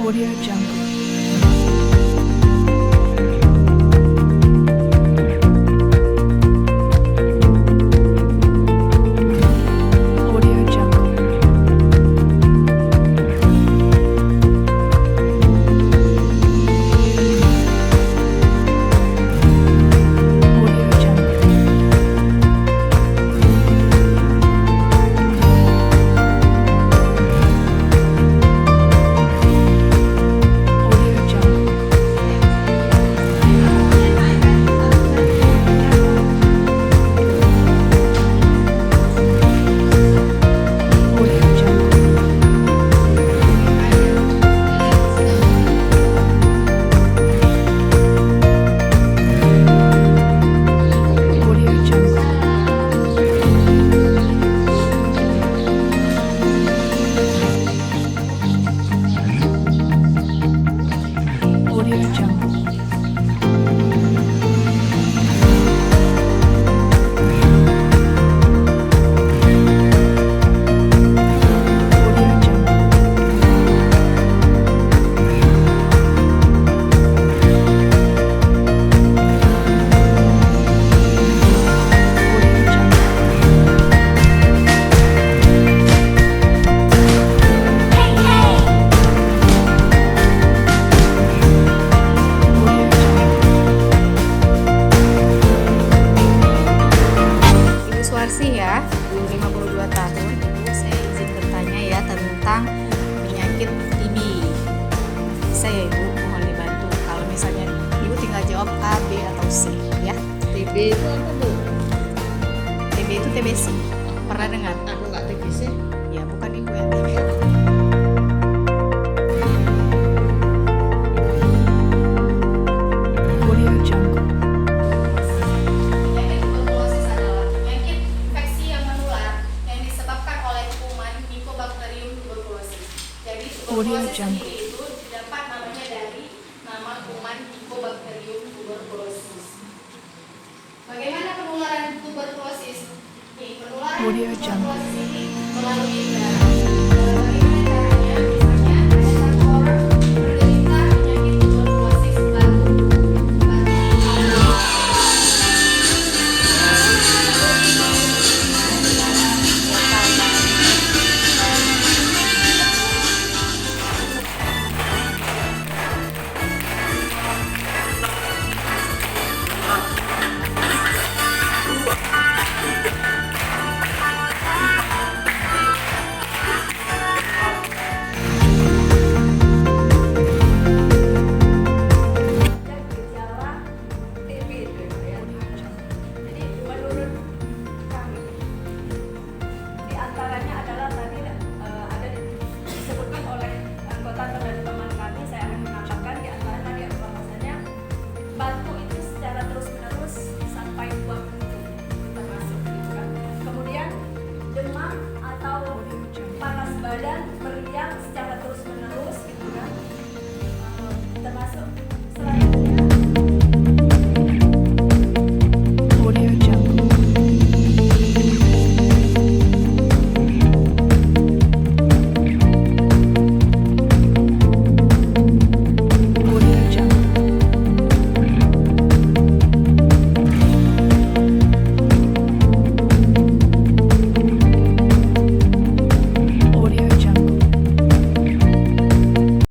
Audio Jungle. Audio Jungle. Audio Jungle. Audio Jungle. Audio Jungle. Audio Jungle. Audio Jungle. Audio Jungle. Audio Jungle. Audio Jungle. Ibu Suwarsi ya, 52 tahun. Ibu, saya izin bertanya ya tentang penyakit TB. Bisa ya Ibu, mohon dibantu. Kalau misalnya Ibu tinggal jawab A, B atau C ya. TB itu apa Bu? TB itu TBC. Pernah dengar? Aku nggak TBC. Ya, bukan Ibu yang TB. Audio Jungle. Penyakit tuberkulosis adalah penyakit infeksi yang menular yang disebabkan oleh kuman Mycobacterium tuberculosis. Jadi Audio tuberkulosis Jungle. sendiri itu didapat namanya dari nama kuman Mycobacterium tuberculosis. Bagaimana penularan tuberkulosis? Penularan Audio tuberkulosis ini melalui udara